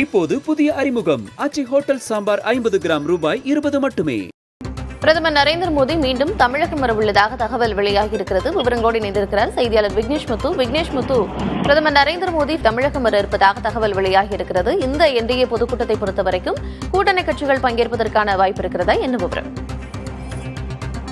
இப்போது புதிய அறிமுகம் ஆச்சி ஹோட்டல் சாம்பார் 50 கிராம் ரூபாய் 20 மட்டுமே. பிரதமர் நரேந்திர மோடி மீண்டும் தமிழகம் வரவுள்ளதாக தகவல் வெளியாகியிருக்கிறது. விவரங்களோடு இணைந்திருக்கிறார் செய்தியாளர் விக்னேஷ் முத்து. பிரதமர் நரேந்திர மோடி தமிழகம் வர இருப்பதாக தகவல் வெளியாகியிருக்கிறது. இந்த என்டிஏ பொதுக்கூட்டத்தை பொறுத்தவரைக்கும் கூட்டணி கட்சிகள் பங்கேற்பதற்கான வாய்ப்பு இருக்கிறதா? என்ன விவரம்?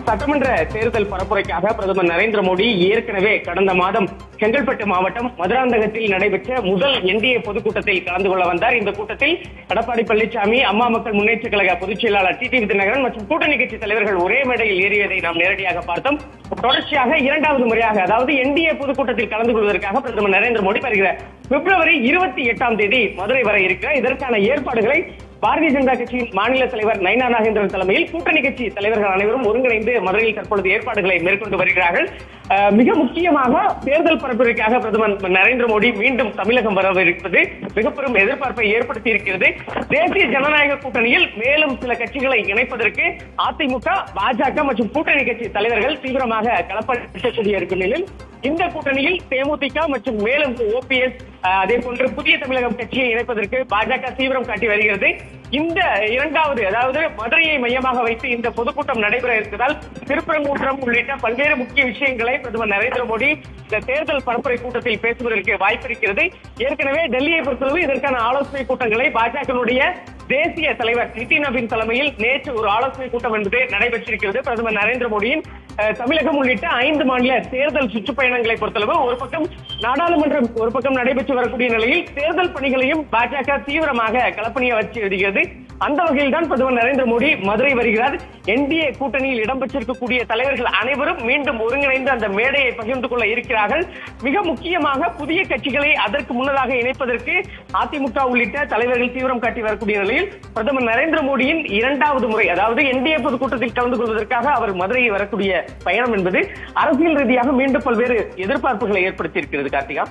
சட்டமன்ற தேர்தல் பரப்புரைக்காக பிரதமர் நரேந்திர மோடி ஏற்கனவே கடந்த மாதம் செங்கல்பட்டு மாவட்டம் மதுராந்தகத்தில் நடைபெற்ற முதல் என்டிஏ பொதுக்கூட்டத்தில் கலந்து கொள்ள வந்தார். இந்த கூட்டத்தில் எடப்பாடி பழனிசாமி, அம்மா மக்கள் முன்னேற்ற கழக பொதுச் செயலாளர் டிடிவி தினகரன் மற்றும் கூட்டணி கட்சி தலைவர்கள் ஒரே மேடையில் ஏறியதை நாம் நேரடியாக பார்த்தோம். தொடர்ச்சியாக இரண்டாவது முறையாக, அதாவது என்டிஏ பொதுக்கூட்டத்தில் கலந்து கொள்வதற்காக பிரதமர் நரேந்திர மோடி வருகிற பிப்ரவரி 28ஆம் தேதி மதுரை வர இருக்கிறார். இதற்கான ஏற்பாடுகளை பாரதிய ஜனதா கட்சியின் மாநில தலைவர் நயினா நாகேந்திரன் தலைமையில் கூட்டணி கட்சி தலைவர்கள் அனைவரும் ஒருங்கிணைந்து மதுரையில் தற்பொழுது ஏற்பாடுகளை மேற்கொண்டு வருகிறார்கள். மிக முக்கியமாக தேர்தல் பரப்புரைக்காக பிரதமர் நரேந்திர மோடி மீண்டும் தமிழகம் வரவிருப்பது மிக பெரும் எதிர்பார்ப்பை ஏற்படுத்தி இருக்கிறது. தேசிய ஜனநாயக கூட்டணியில் மேலும் சில கட்சிகளை இணைப்பதற்கு அதிமுக, பாஜக மற்றும் கூட்டணி கட்சி தலைவர்கள் தீவிரமாக களப்படக்கூடிய இருக்கும் நிலையில் இந்த கூட்டணியில் தேமுதிக மற்றும் மேலும் ஓபிஎஸ், அதே போன்று புதிய தமிழகம் கட்சியை இணைப்பதற்கு பாஜக தீவிரம் காட்டி வருகிறது. இந்த இரண்டாவது, அதாவது மதுரையை மையமாக வைத்து இந்த பொதுக்கூட்டம் நடைபெற இருப்பதால் திருப்பரங்குன்றம் உள்ளிட்ட பல்வேறு முக்கிய விஷயங்களை பிரதமர் நரேந்திர மோடி இந்த தேர்தல் பரப்புரை கூட்டத்தில் பேசுவதற்கு வாய்ப்பு இருக்கிறது. ஏற்கனவே டெல்லியை பொறுத்தளவு இதற்கான ஆலோசனை கூட்டங்களை பாஜகவுடைய தேசிய தலைவர் நிதின் நவீன் தலைமையில் நேற்று ஒரு ஆலோசனை கூட்டம் என்பது நடைபெற்றிருக்கிறது. பிரதமர் நரேந்திர மோடியின் தமிழகம் உள்ளிட்ட 5 மாநில தேர்தல் சுற்றுப்பயணங்களை பொறுத்தளவு ஒரு பக்கம் நாடாளுமன்றம் ஒரு பக்கம் நடைபெற்று வரக்கூடிய நிலையில் தேர்தல் பணிகளையும் பாஜக தீவிரமாக களப்பணிய வச்சு வருகிறது. அந்த வகையில் தான் பிரதமர் நரேந்திர மோடி மதுரை வருகிறார். என்டிஏ கூட்டணியில் இடம்பெற்றிருக்கக்கூடிய தலைவர்கள் அனைவரும் மீண்டும் ஒருங்கிணைந்து அந்த மேடையை பகிர்ந்து கொள்ள இருக்கிறார்கள். மிக முக்கியமாக புதிய கட்சிகளை அதற்கு முன்னதாக இணைப்பதற்கு அதிமுக உள்ளிட்ட தலைவர்கள் தீவிரம் காட்டி வரக்கூடிய நிலையில் பிரதமர் நரேந்திர மோடியின் இரண்டாவது முறை, அதாவது என்டிஏ பொதுக்கூட்டத்தில் கலந்து கொள்வதற்காக அவர் மதுரையை வரக்கூடிய பயணம் என்பது அரசியல் ரீதியாக மீண்டும் பல்வேறு எதிர்பார்ப்புகளை ஏற்படுத்தியிருக்கிறது. கார்த்திகா,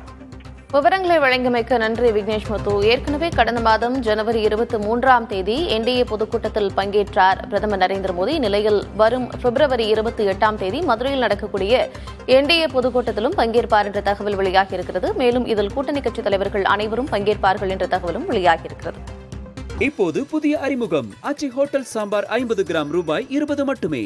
விவரங்களை வழங்கியமைக்க நன்றி விக்னேஷ் முத்து. ஏற்கனவே கடந்த மாதம் ஜனவரி 23ஆம் தேதி என்டிஏ பொதுக்கூட்டத்தில் பங்கேற்றார் பிரதமர் நரேந்திர மோடி. நிலையில் வரும் பிப்ரவரி 28ஆம் தேதி மதுரையில் நடக்கக்கூடிய என்டிஏ பொதுக்கூட்டத்திலும் பங்கேற்பார் என்ற தகவல் வெளியாகியிருக்கிறது. மேலும் இதில் கூட்டணி கட்சித் தலைவர்கள் அனைவரும் பங்கேற்பார்கள் என்ற தகவலும் வெளியாகியிருக்கிறது. இப்போது புதிய அறிமுகம் ஆச்சி ஹோட்டல் சாம்பார் 50 கிராம் ரூபாய் 20 மட்டுமே.